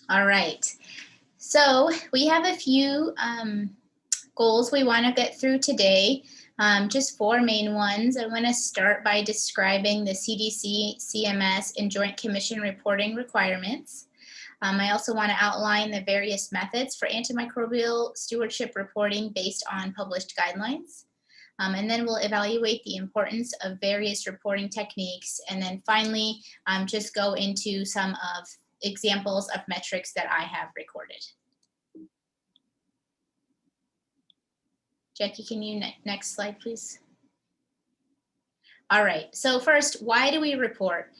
All right. So we have a few goals we want to get through today. Just four main ones. I want to start by describing the CDC, CMS, and Joint Commission reporting requirements. I also want to outline the various methods for antimicrobial stewardship reporting based on published guidelines. And then we'll evaluate the importance of various reporting techniques. And then finally, just go into some of examples of metrics that I have recorded. Jackie, can you next slide, please? All right, so first, why do we report?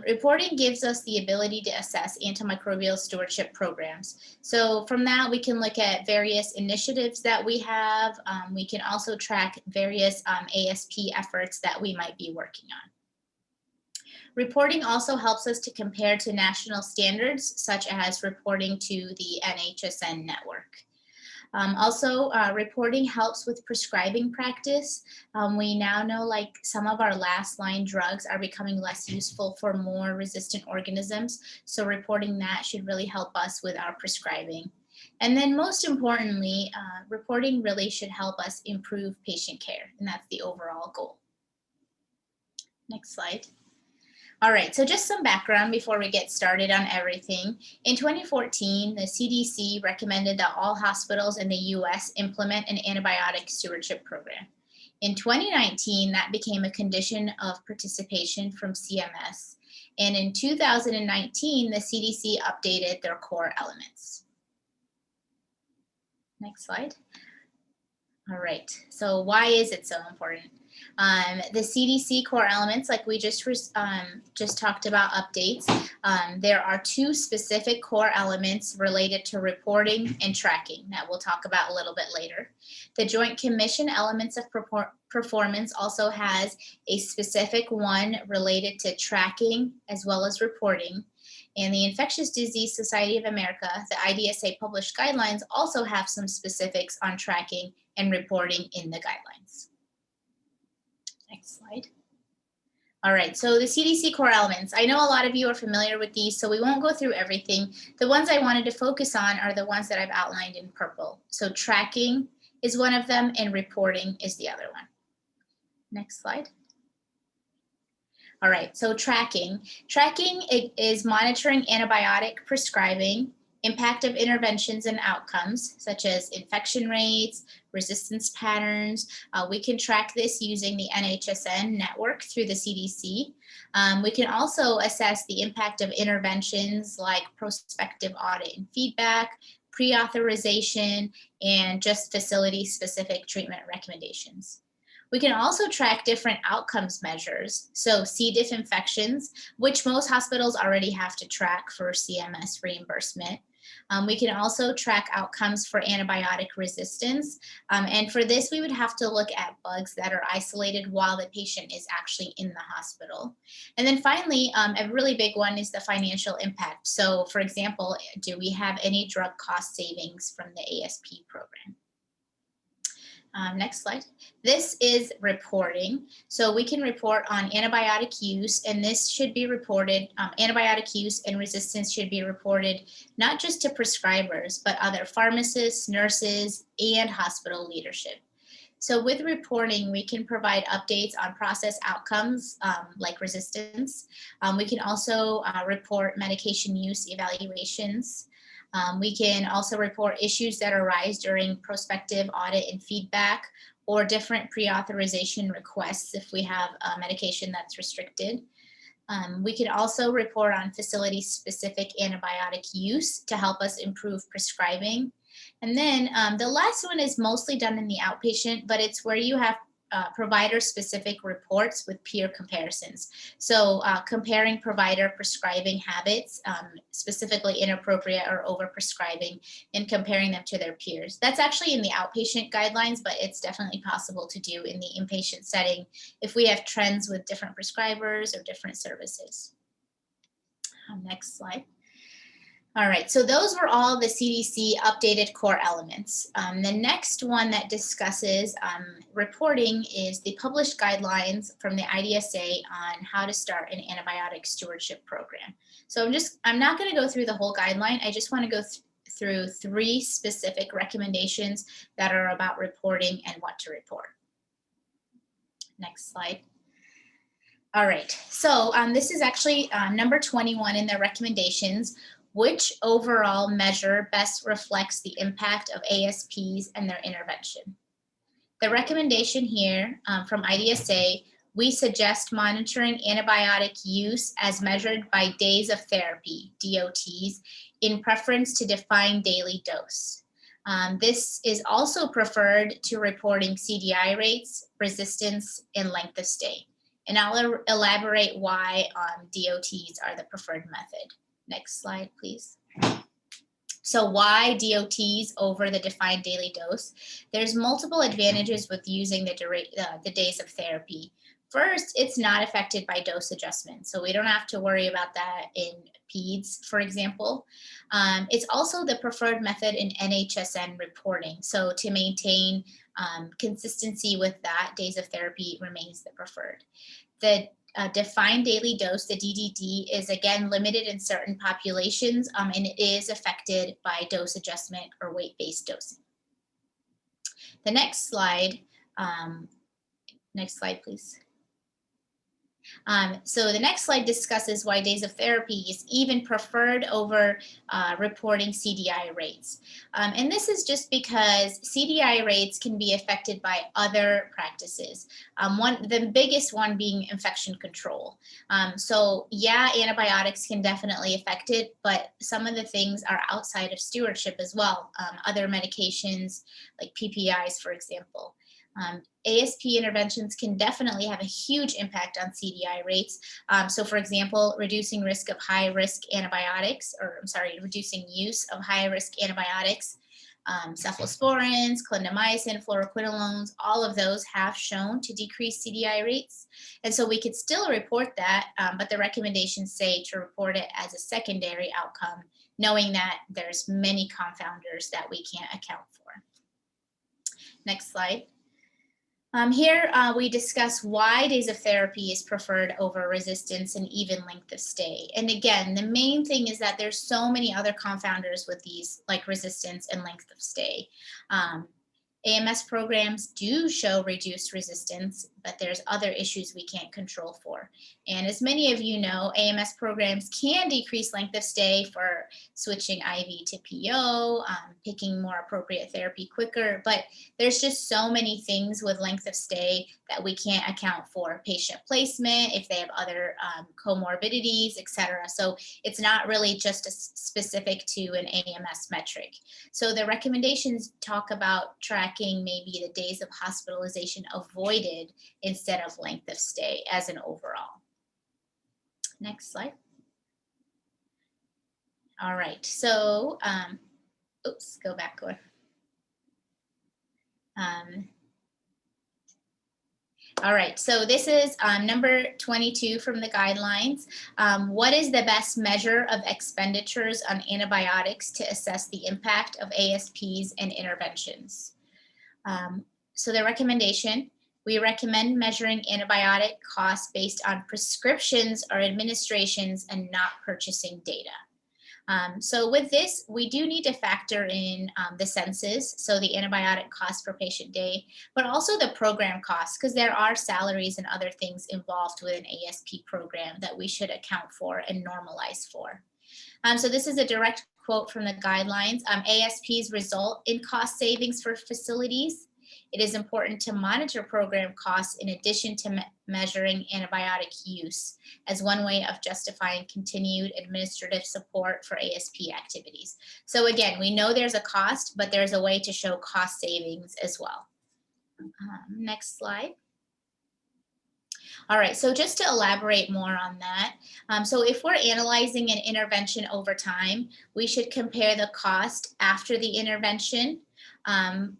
Reporting gives us the ability to assess antimicrobial stewardship programs. So from that, we can look at various initiatives that we have. We can also track various ASP efforts that we might be working on. Reporting also helps us to compare to national standards, such as reporting to the NHSN network. Reporting helps with prescribing practice. We now know like some of our last line drugs are becoming less useful for more resistant organisms. So reporting that should really help us with our prescribing. And then most importantly, reporting really should help us improve patient care. And that's the overall goal. Next slide. All right, so just some background before we get started on everything. In 2014, the CDC recommended that all hospitals in the US implement an antibiotic stewardship program. In 2019, that became a condition of participation from CMS. And in 2019, the CDC updated their core elements. Next slide. All right, so why is it so important? The CDC core elements, like we just talked about updates, there are two specific core elements related to reporting and tracking that we'll talk about a little bit later. The Joint Commission elements of performance also has a specific one related to tracking as well as reporting. And the Infectious Disease Society of America, the IDSA published guidelines, also have some specifics on tracking and reporting in the guidelines. Next slide. All right, so the CDC core elements. I know a lot of you are familiar with these, so we won't go through everything. The ones I wanted to focus on are the ones that I've outlined in purple. So tracking is one of them and reporting is the other one. Next slide. All right, so tracking. Tracking is monitoring antibiotic prescribing, impact of interventions and outcomes, such as infection rates, resistance patterns. We can track this using the NHSN network through the CDC. We can also assess the impact of interventions like prospective audit and feedback, pre-authorization, and just facility-specific treatment recommendations. We can also track different outcomes measures. So C. diff infections, which most hospitals already have to track for CMS reimbursement. We can also track outcomes for antibiotic resistance. And for this, we would have to look at bugs that are isolated while the patient is actually in the hospital. And then finally, a really big one is the financial impact. So for example, do we have any drug cost savings from the ASP program? Next slide. This is reporting. So we can report on antibiotic use, and this should be reported, antibiotic use and resistance should be reported not just to prescribers, but other pharmacists, nurses, and hospital leadership. So with reporting, we can provide updates on process outcomes like resistance. We can also report medication use evaluations. We can also report issues that arise during prospective audit and feedback or different pre-authorization requests if we have a medication that's restricted. We can also report on facility-specific antibiotic use to help us improve prescribing. And then the last one is mostly done in the outpatient, but it's where you have provider-specific reports with peer comparisons. So comparing provider prescribing habits, specifically inappropriate or overprescribing, and comparing them to their peers. That's actually in the outpatient guidelines, but it's definitely possible to do in the inpatient setting if we have trends with different prescribers or different services. Next slide. All right, so those were all the CDC updated core elements. The next one that discusses reporting is the published guidelines from the IDSA on how to start an antibiotic stewardship program. So I'm not going to go through the whole guideline. I just want to go through 3 specific recommendations that are about reporting and what to report. Next slide. All right, so this is actually number 21 in the recommendations. Which overall measure best reflects the impact of ASPs and their intervention? The recommendation here from IDSA, we suggest monitoring antibiotic use as measured by days of therapy, DOTs, in preference to defined daily dose. This is also preferred to reporting CDI rates, resistance, and length of stay. And I'll elaborate why DOTs are the preferred method. Next slide, please. So why DOTs over the defined daily dose? There's multiple advantages with using the days of therapy. First, it's not affected by dose adjustment, so we don't have to worry about that in peds, for example. It's also the preferred method in NHSN reporting. So to maintain consistency with that, days of therapy remains the preferred. The defined daily dose, the DDD, is again limited in certain populations, and it is affected by dose adjustment or weight-based dosing. The next slide please. So the next slide discusses why days of therapy is even preferred over reporting CDI rates. And this is just because CDI rates can be affected by other practices. The biggest one being infection control. So yeah, antibiotics can definitely affect it, but some of the things are outside of stewardship as well. Other medications like PPIs, for example. ASP interventions can definitely have a huge impact on CDI rates. So for example, reducing risk of high-risk antibiotics, reducing use of high-risk antibiotics, cephalosporins, clindamycin, fluoroquinolones, all of those have shown to decrease CDI rates. And so we could still report that, but the recommendations say to report it as a secondary outcome, knowing that there's many confounders that we can't account for. Next slide. Here we discuss why days of therapy is preferred over resistance and even length of stay. And again, the main thing is that there's so many other confounders with these, like resistance and length of stay. AMS programs do show reduced resistance, but there's other issues we can't control for. And as many of you know, AMS programs can decrease length of stay for switching IV to PO, picking more appropriate therapy quicker, but there's just so many things with length of stay that we can't account for. Patient placement, if they have other comorbidities, etc. So it's not really just specific to an AMS metric. So the recommendations talk about tracking maybe the days of hospitalization avoided instead of length of stay as an overall. Next slide. All right, so, oops, go back one. All right, so this is number 22 from the guidelines. What is the best measure of expenditures on antibiotics to assess the impact of ASPs and interventions? So the recommendation, we recommend measuring antibiotic costs based on prescriptions or administrations and not purchasing data. So with this, we do need to factor in the census, so the antibiotic cost per patient day, but also the program costs, because there are salaries and other things involved with an ASP program that we should account for and normalize for. So this is a direct quote from the guidelines. ASPs result in cost savings for facilities. It is important to monitor program costs in addition to measuring antibiotic use as one way of justifying continued administrative support for ASP activities. So again, we know there's a cost, but there's a way to show cost savings as well. Next slide. All right, so just to elaborate more on that, so if we're analyzing an intervention over time, we should compare the cost after the intervention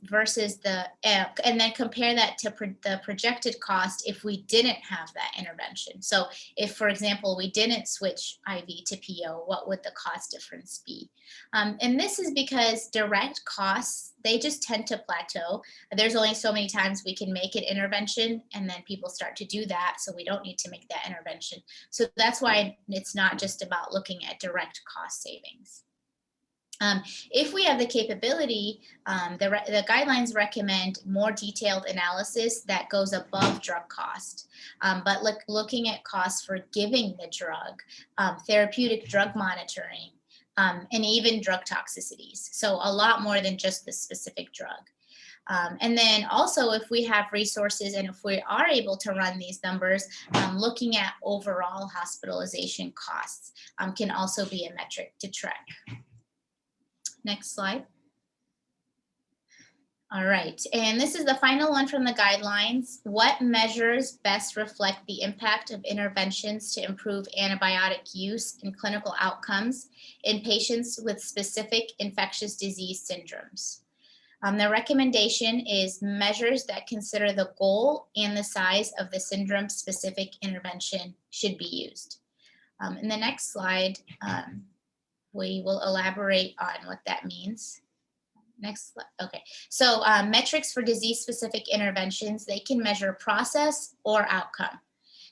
versus and then compare that to the projected cost if we didn't have that intervention. So if, for example, we didn't switch IV to PO, what would the cost difference be? And this is because direct costs, they just tend to plateau. There's only so many times we can make an intervention, and then people start to do that, so we don't need to make that intervention. So that's why it's not just about looking at direct cost savings. If we have the capability, the guidelines recommend more detailed analysis that goes above drug cost. But looking at costs for giving the drug, therapeutic drug monitoring, and even drug toxicities. So a lot more than just the specific drug. And then also, if we have resources and if we are able to run these numbers, looking at overall hospitalization costs can also be a metric to track. Next slide. All right, and this is the final one from the guidelines. What measures best reflect the impact of interventions to improve antibiotic use and clinical outcomes in patients with specific infectious disease syndromes? The recommendation is measures that consider the goal and the size of the syndrome-specific intervention should be used. In the next slide, we will elaborate on what that means. Next slide. Okay, so metrics for disease-specific interventions, they can measure process or outcome.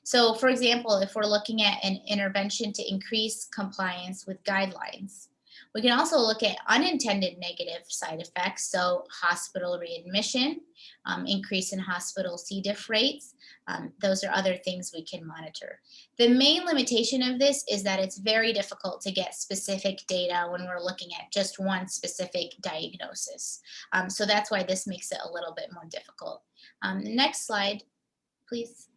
So for example, if we're looking at an intervention to increase compliance with guidelines, we can also look at unintended negative side effects, so hospital readmission, increase in hospital C. diff rates. Those are other things we can monitor. The main limitation of this is that it's very difficult to get specific data when we're looking at just one specific diagnosis. So that's why this makes it a little bit more difficult. Next slide, please.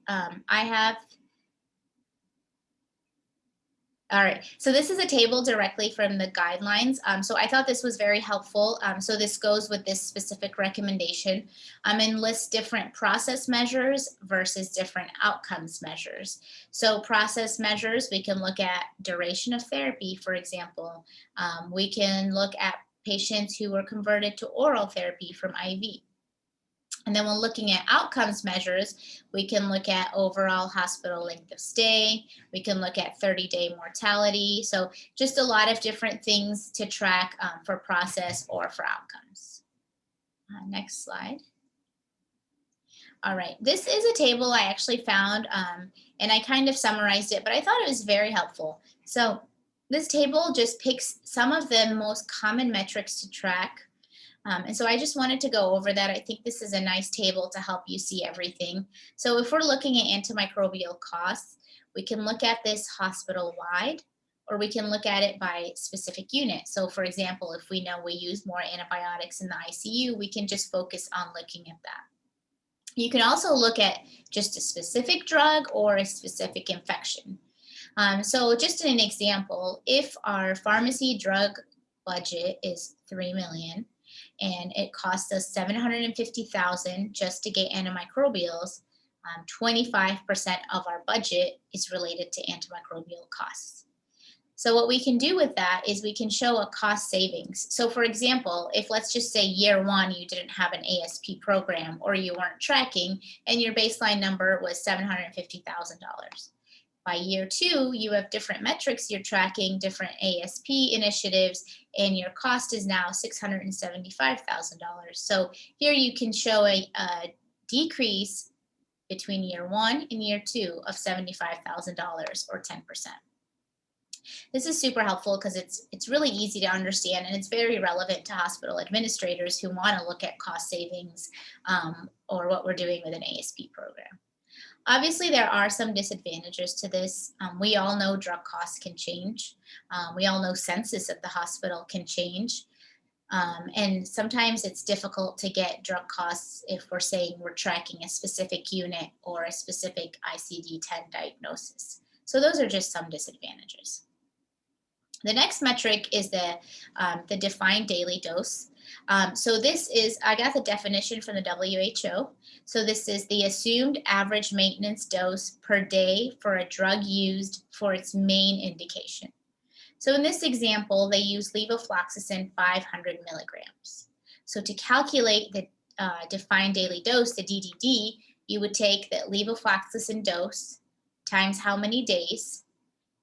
All right, so this is a table directly from the guidelines. So I thought this was very helpful. So this goes with this specific recommendation and lists different process measures versus different outcomes measures. So process measures, we can look at duration of therapy, for example. We can look at patients who were converted to oral therapy from IV. And then when looking at outcomes measures, we can look at overall hospital length of stay. We can look at 30-day mortality. So just a lot of different things to track for process or for outcomes. Next slide. All right, this is a table I actually found and I kind of summarized it, but I thought it was very helpful. So this table just picks some of the most common metrics to track. And so I just wanted to go over that. I think this is a nice table to help you see everything. So if we're looking at antimicrobial costs, we can look at this hospital-wide, or we can look at it by specific unit. So for example, if we know we use more antibiotics in the ICU, we can just focus on looking at that. You can also look at just a specific drug or a specific infection. So just an example, if our pharmacy drug budget is $3 million, and it costs us $750,000 just to get antimicrobials, 25% of our budget is related to antimicrobial costs. So what we can do with that is we can show a cost savings. So for example, if let's just say year one, you didn't have an ASP program or you weren't tracking and your baseline number was $750,000. By year two, you have different metrics you're tracking, different ASP initiatives, and your cost is now $675,000. So here you can show a decrease between year one and year two of $75,000 or 10%. This is super helpful because it's really easy to understand and it's very relevant to hospital administrators who want to look at cost savings or what we're doing with an ASP program. Obviously, there are some disadvantages to this. We all know drug costs can change. We all know census at the hospital can change. And sometimes it's difficult to get drug costs if we're saying we're tracking a specific unit or a specific ICD-10 diagnosis. So those are just some disadvantages. The next metric is the defined daily dose. So this is, I got the definition from the WHO. So this is the assumed average maintenance dose per day for a drug used for its main indication. So in this example, they use levofloxacin 500 milligrams. So to calculate the defined daily dose, the DDD, you would take the levofloxacin dose times how many days.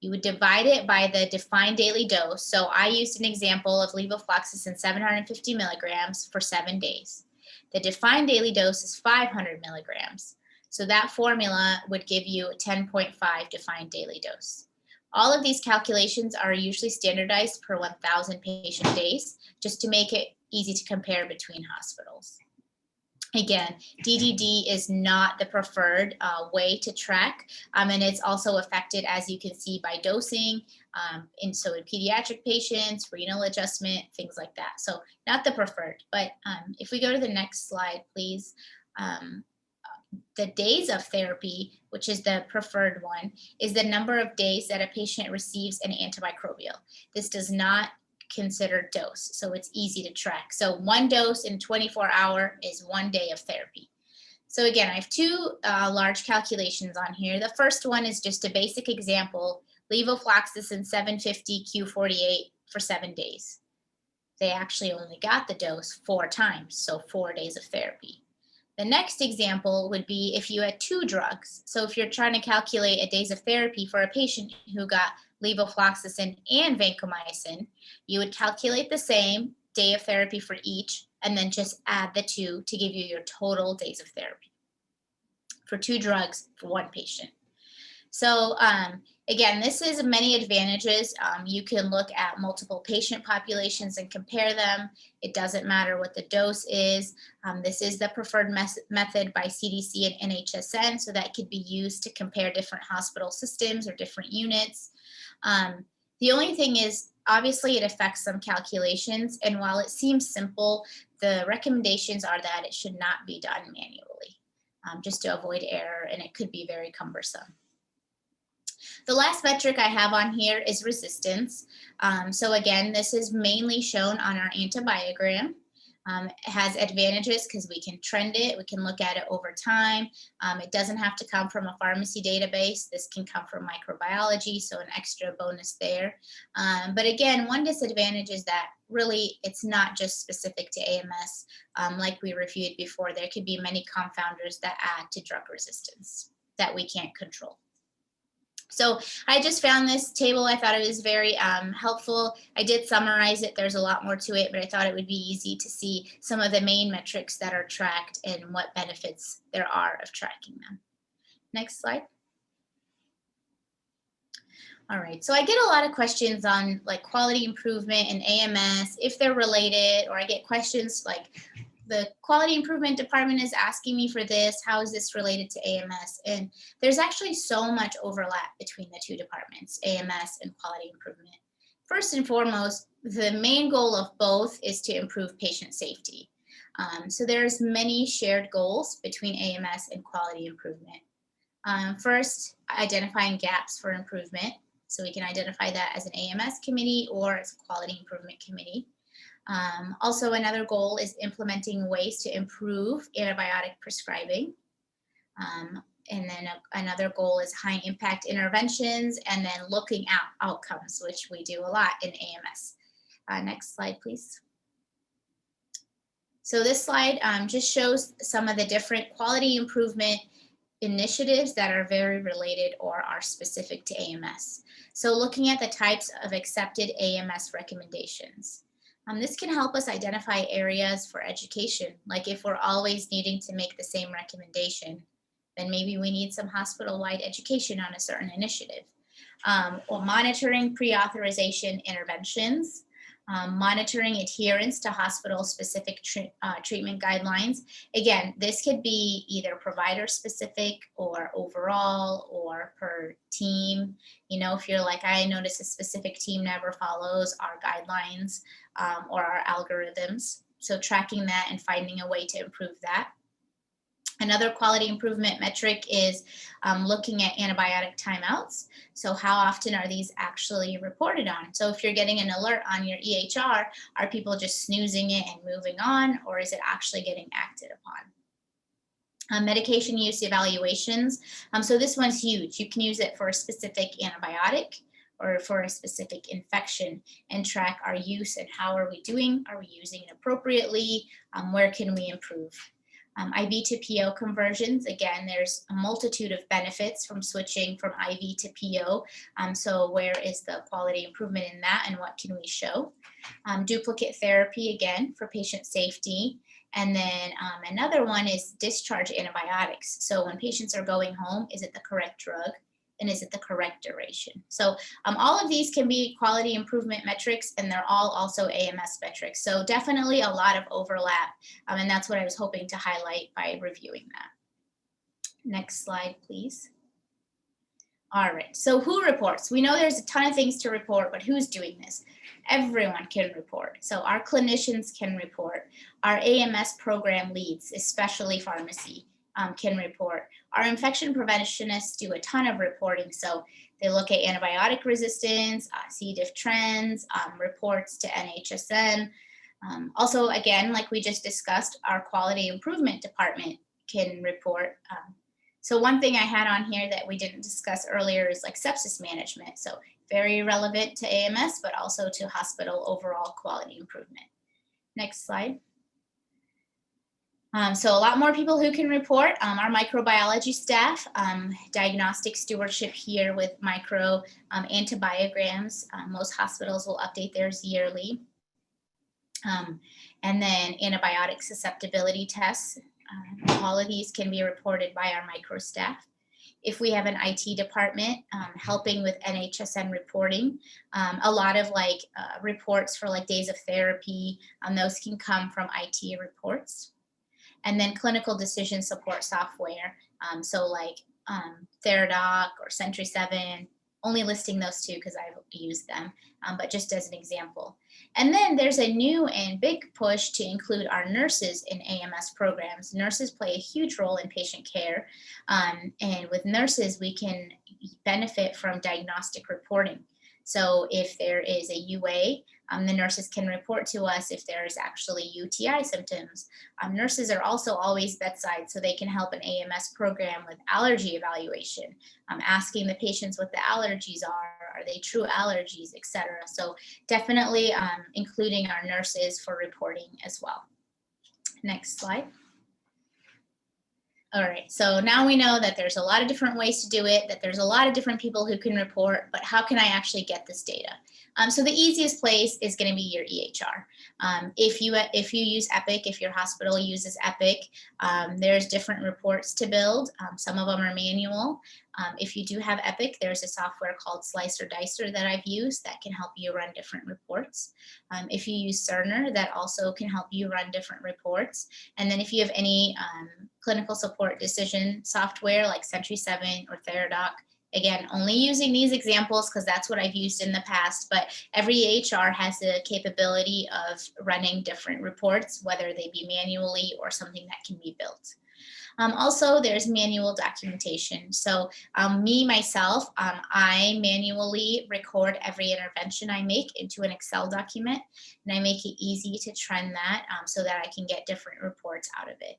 You would divide it by the defined daily dose. So I used an example of levofloxacin 750 milligrams for 7 days. The defined daily dose is 500 milligrams. So that formula would give you a 10.5 defined daily dose. All of these calculations are usually standardized per 1,000 patient days, just to make it easy to compare between hospitals. Again, DDD is not the preferred way to track, and it's also affected, as you can see, by dosing, in pediatric patients, renal adjustment, things like that. So not the preferred, but if we go to the next slide, please. The days of therapy, which is the preferred one, is the number of days that a patient receives an antimicrobial. This does not consider dose, so it's easy to track. So 1 dose in 24-hour is 1 day of therapy. So again, I have 2 large calculations on here. The first one is just a basic example, levofloxacin 750 Q48 for 7 days. They actually only got the dose 4 times, so 4 days of therapy. The next example would be if you had 2 drugs. So if you're trying to calculate a days of therapy for a patient who got levofloxacin and vancomycin, you would calculate the same day of therapy for each and then just add the 2 to give you your total days of therapy for 2 drugs for 1 patient. So again, this is many advantages. You can look at multiple patient populations and compare them. It doesn't matter what the dose is. This is the preferred method by CDC and NHSN, so that could be used to compare different hospital systems or different units. The only thing is, obviously, it affects some calculations, and while it seems simple, the recommendations are that it should not be done manually, just to avoid error, and it could be very cumbersome. The last metric I have on here is resistance. So again, this is mainly shown on our antibiogram. It has advantages because we can trend it, we can look at it over time. It doesn't have to come from a pharmacy database. This can come from microbiology, so an extra bonus there. But again, one disadvantage is that really it's not just specific to AMS. Like we reviewed before, there could be many confounders that add to drug resistance that we can't control. So I just found this table. I thought it was very helpful. I did summarize it. There's a lot more to it, but I thought it would be easy to see some of the main metrics that are tracked and what benefits there are of tracking them. Next slide. All right, so I get a lot of questions on like quality improvement and AMS, if they're related, or I get questions like, the quality improvement department is asking me for this. How is this related to AMS? And there's actually so much overlap between the 2 departments, AMS and quality improvement. First and foremost, the main goal of both is to improve patient safety. So there's many shared goals between AMS and quality improvement. First, identifying gaps for improvement. So we can identify that as an AMS committee or as a quality improvement committee. Also, another goal is implementing ways to improve antibiotic prescribing. And then another goal is high impact interventions, and then looking at outcomes, which we do a lot in AMS. Next slide, please. So this slide just shows some of the different quality improvement initiatives that are very related or are specific to AMS. So looking at the types of accepted AMS recommendations. This can help us identify areas for education, like if we're always needing to make the same recommendation, then maybe we need some hospital-wide education on a certain initiative. Or monitoring pre-authorization interventions, monitoring adherence to hospital-specific treatment guidelines. Again, this could be either provider-specific or overall or per team. You know, if you're like, I notice a specific team never follows our guidelines or our algorithms. So tracking that and finding a way to improve that. Another quality improvement metric is looking at antibiotic timeouts. So how often are these actually reported on? So if you're getting an alert on your EHR, are people just snoozing it and moving on, or is it actually getting acted upon? Medication use evaluations. So this one's huge. You can use it for a specific antibiotic, or for a specific infection, and track our use and how are we doing? Are we using it appropriately? Where can we improve? IV to PO conversions, again, there's a multitude of benefits from switching from IV to PO. So where is the quality improvement in that, and what can we show? Duplicate therapy, again, for patient safety. And then another one is discharge antibiotics. So when patients are going home, is it the correct drug? And is it the correct duration? So all of these can be quality improvement metrics, and they're all also AMS metrics. So definitely a lot of overlap, and that's what I was hoping to highlight by reviewing that. Next slide, please. All right, so who reports? We know there's a ton of things to report, but who's doing this? Everyone can report. So our clinicians can report. Our AMS program leads, especially pharmacy, can report. Our infection preventionists do a ton of reporting. So they look at antibiotic resistance, C. diff trends, reports to NHSN. Also, again, like we just discussed, our quality improvement department can report. So one thing I had on here that we didn't discuss earlier is like sepsis management. So very relevant to AMS, but also to hospital overall quality improvement. Next slide. So a lot more people who can report. Our microbiology staff, diagnostic stewardship here with micro antibiograms. Most hospitals will update theirs yearly. And then antibiotic susceptibility tests. All of these can be reported by our micro staff. If we have an IT department helping with NHSN reporting, a lot of like reports for like days of therapy, those can come from IT reports. And then clinical decision support software. So like Theradoc or XXII, only listing those two because I've used them, but just as an example. And then there's a new and big push to include our nurses in AMS programs. Nurses play a huge role in patient care. And with nurses, we can benefit from diagnostic reporting. So if there is a UA, the nurses can report to us if there's actually UTI symptoms. Nurses are also always bedside, so they can help an AMS program with allergy evaluation, asking the patients what the allergies are they true allergies, etc. So definitely including our nurses for reporting as well. Next slide. All right, so now we know that there's a lot of different ways to do it, that there's a lot of different people who can report, but how can I actually get this data? So the easiest place is going to be your EHR. If you use Epic, if your hospital uses Epic, there's different reports to build. Some of them are manual. If you do have Epic, there's a software called Slice or Dicer that I've used that can help you run different reports. If you use Cerner, that also can help you run different reports. And then if you have any clinical support decision software like XXII or Theradoc, again, only using these examples because that's what I've used in the past, but every EHR has the capability of running different reports, whether they be manually or something that can be built. Also, there's manual documentation. So myself, I manually record every intervention I make into an Excel document, and I make it easy to trend that so that I can get different reports out of it.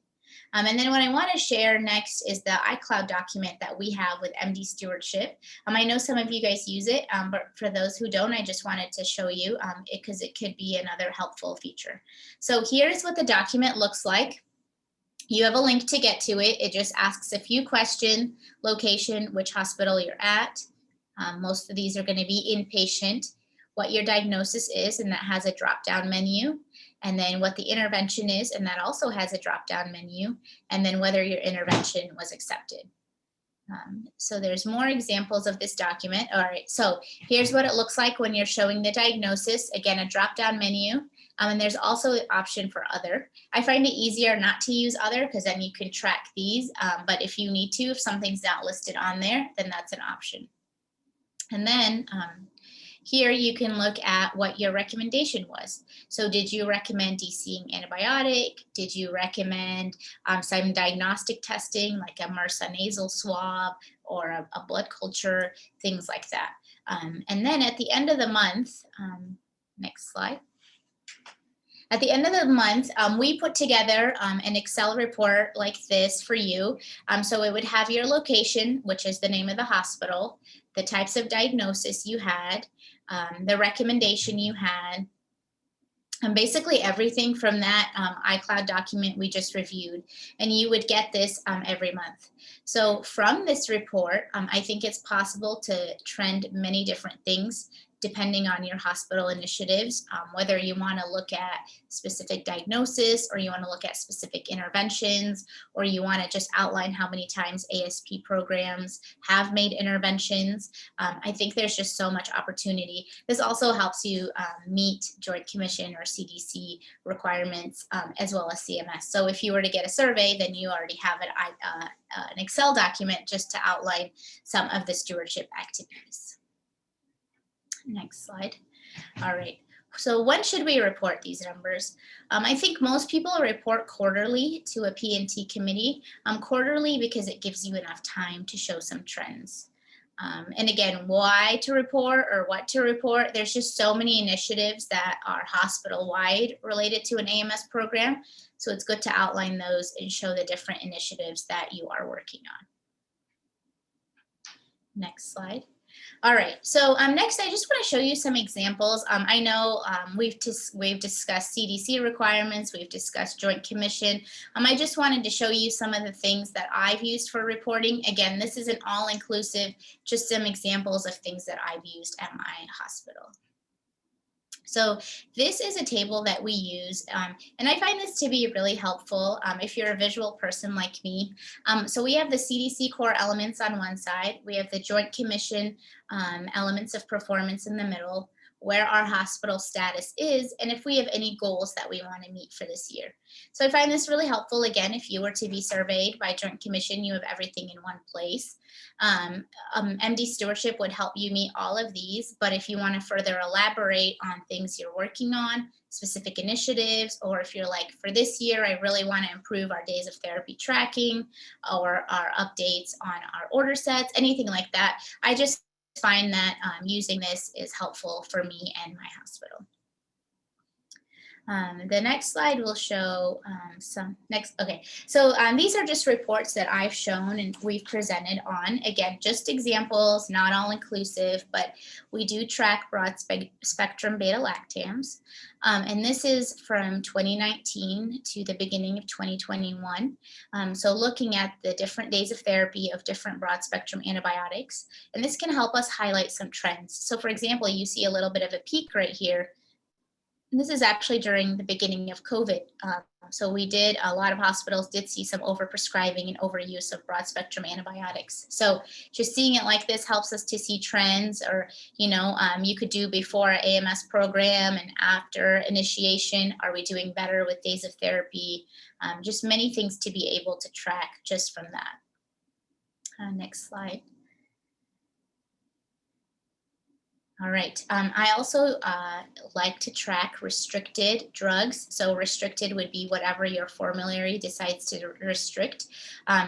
And then what I want to share next is the iCloud document that we have with MD Stewardship. I know some of you guys use it, but for those who don't, I just wanted to show you because it could be another helpful feature. So here's what the document looks like. You have a link to get to it. It just asks a few questions: location, which hospital you're at. Most of these are going to be inpatient, what your diagnosis is, and that has a drop-down menu, and then what the intervention is, and that also has a drop-down menu, and then whether your intervention was accepted. So there's more examples of this document. All right, so here's what it looks like when you're showing the diagnosis. Again, a drop-down menu, and there's also an option for other. I find it easier not to use other because then you can track these, but if you need to, if something's not listed on there, then that's an option. And then here you can look at what your recommendation was. So did you recommend DCing antibiotic? Did you recommend some diagnostic testing like a MRSA nasal swab or a blood culture, things like that. And then at the end of the month, next slide. At the end of the month, we put together an Excel report like this for you. So it would have your location, which is the name of the hospital, the types of diagnosis you had, the recommendation you had, and basically everything from that iCloud document we just reviewed. And you would get this every month. So from this report, I think it's possible to trend many different things depending on your hospital initiatives, whether you want to look at specific diagnosis or you want to look at specific interventions, or you want to just outline how many times ASP programs have made interventions. I think there's just so much opportunity. This also helps you meet Joint Commission or CDC requirements as well as CMS. So if you were to get a survey, then you already have an Excel document just to outline some of the stewardship activities. Next slide. All right. So when should we report these numbers? I think most people report quarterly to a P&T committee. Quarterly because it gives you enough time to show some trends. And again, why to report or what to report? There's just so many initiatives that are hospital-wide related to an AMS program. So it's good to outline those and show the different initiatives that you are working on. Next slide. All right, so next I just want to show you some examples. I know we've discussed CDC requirements, we've discussed Joint Commission. I just wanted to show you some of the things that I've used for reporting. Again, this isn't all-inclusive, just some examples of things that I've used at my hospital. So this is a table that we use, and I find this to be really helpful if you're a visual person like me. So we have the CDC core elements on one side, we have the Joint Commission elements of performance in the middle, where our hospital status is, and if we have any goals that we want to meet for this year. So I find this really helpful. Again, if you were to be surveyed by Joint Commission, you have everything in one place. MD stewardship would help you meet all of these, but if you want to further elaborate on things you're working on, specific initiatives, or if you're like, for this year, I really want to improve our days of therapy tracking or our updates on our order sets, anything like that, I just find that using this is helpful for me and my hospital. The next slide will show okay. So these are just reports that I've shown and we've presented on. Again, just examples, not all inclusive, but we do track broad spectrum beta-lactams. And this is from 2019 to the beginning of 2021. So looking at the different days of therapy of different broad spectrum antibiotics, and this can help us highlight some trends. So for example, you see a little bit of a peak right here. And this is actually during the beginning of COVID. So a lot of hospitals did see some overprescribing and overuse of broad spectrum antibiotics. So just seeing it like this helps us to see trends, or, you could do before our AMS program and after initiation. Are we doing better with days of therapy? Just many things to be able to track just from that. Next slide. All right. I also like to track restricted drugs. So restricted would be whatever your formulary decides to restrict.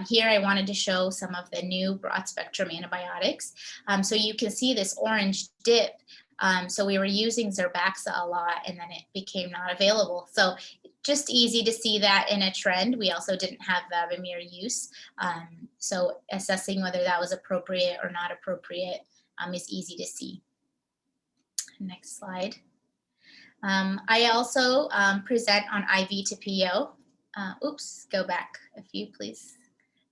Here I wanted to show some of the new broad spectrum antibiotics. So you can see this orange dip. So we were using Zerbaxa a lot and then it became not available. So just easy to see that in a trend. We also didn't have Vavamere use. So assessing whether that was appropriate or not appropriate is easy to see. Next slide. I also present on IV to PO. Oops, go back a few, please.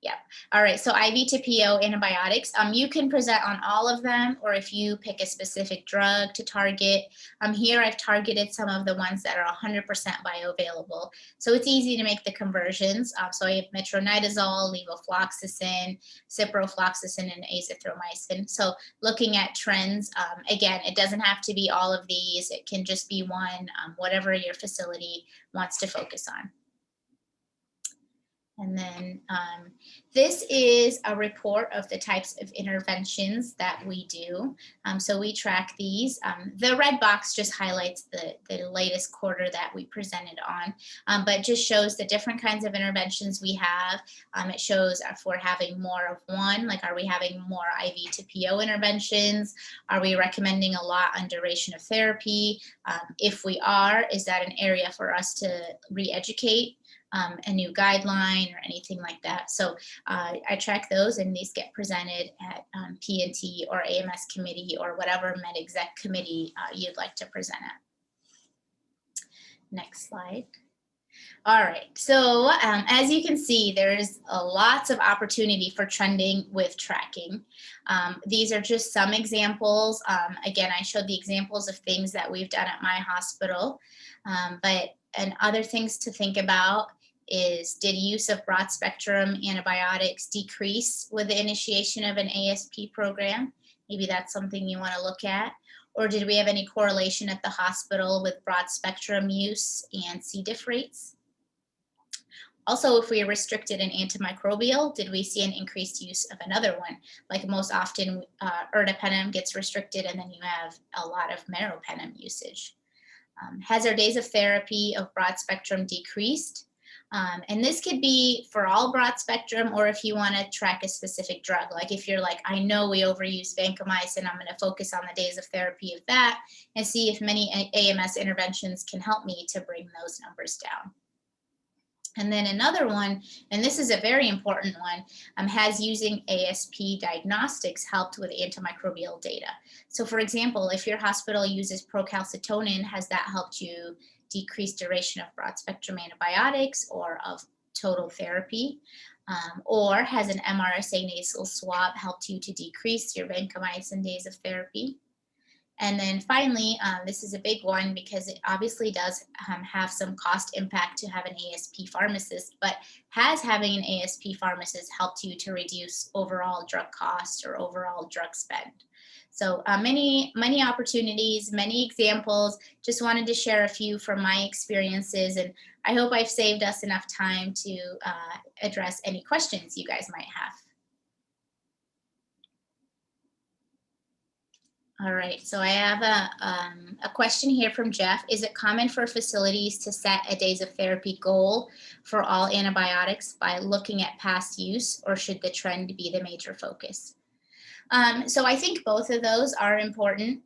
Yeah. All right. So IV to PO antibiotics. You can present on all of them, or if you pick a specific drug to target. Here I've targeted some of the ones that are 100% bioavailable. So it's easy to make the conversions. So I have metronidazole, levofloxacin, ciprofloxacin, and azithromycin. So looking at trends, again, it doesn't have to be all of these. It can just be one, whatever your facility wants to focus on. And then this is a report of the types of interventions that we do. So we track these. The red box just highlights the latest quarter that we presented on, but just shows the different kinds of interventions we have. It shows if we're having more of one, like are we having more IV to PO interventions? Are we recommending a lot on duration of therapy? If we are, is that an area for us to re-educate? A new guideline or anything like that. So I track those, and these get presented at P&T or AMS committee or whatever med exec committee you'd like to present at. Next slide. All right, so as you can see, there's lots of opportunity for trending with tracking. These are just some examples. Again, I showed the examples of things that we've done at my hospital, and other things to think about is, did use of broad spectrum antibiotics decrease with the initiation of an ASP program? Maybe that's something you want to look at. Or did we have any correlation at the hospital with broad spectrum use and C. diff rates? Also, if we restricted an antimicrobial, did we see an increased use of another one? Like most often, ertapenem gets restricted, and then you have a lot of meropenem usage. Has our days of therapy of broad spectrum decreased? And this could be for all broad spectrum, or if you want to track a specific drug. Like if you're like, I know we overuse vancomycin, I'm going to focus on the days of therapy of that and see if many AMS interventions can help me to bring those numbers down. And then another one, and this is a very important one, has using ASP diagnostics helped with antimicrobial data. So for example, if your hospital uses procalcitonin, has that helped you decrease duration of broad spectrum antibiotics or of total therapy? Or has an MRSA nasal swab helped you to decrease your vancomycin days of therapy? And then finally, this is a big one because it obviously does have some cost impact to have an ASP pharmacist, but has having an ASP pharmacist helped you to reduce overall drug costs or overall drug spend? So many opportunities, many examples. Just wanted to share a few from my experiences, and I hope I've saved us enough time to address any questions you guys might have. All right, so I have a question here from Jeff. Is it common for facilities to set a days of therapy goal for all antibiotics by looking at past use, or should the trend be the major focus? So I think both of those are important.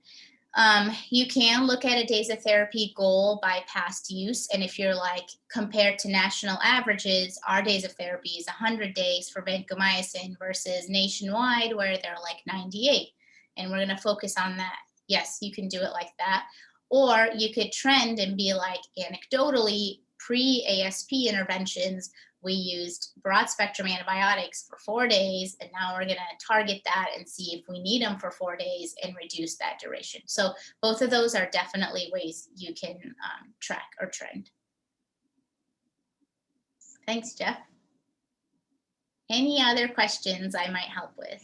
You can look at a days of therapy goal by past use. And if you're like, compared to national averages, our days of therapy is 100 days for vancomycin versus nationwide where they're like 98. And we're going to focus on that. Yes, you can do it like that. Or you could trend and be like, anecdotally, pre-ASP interventions, we used broad spectrum antibiotics for 4 days, and now we're going to target that and see if we need them for 4 days and reduce that duration. So both of those are definitely ways you can track or trend. Thanks, Jeff. Any other questions I might help with?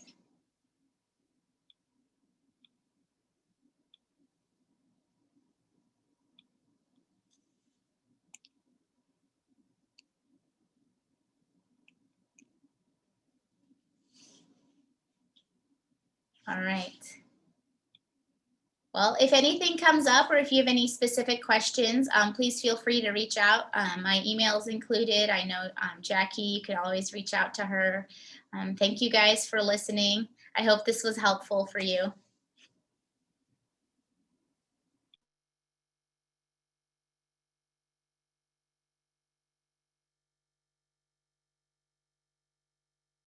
All right. Well, if anything comes up or if you have any specific questions, please feel free to reach out. My email is included. I know Jackie, you can always reach out to her. Thank you guys for listening. I hope this was helpful for you.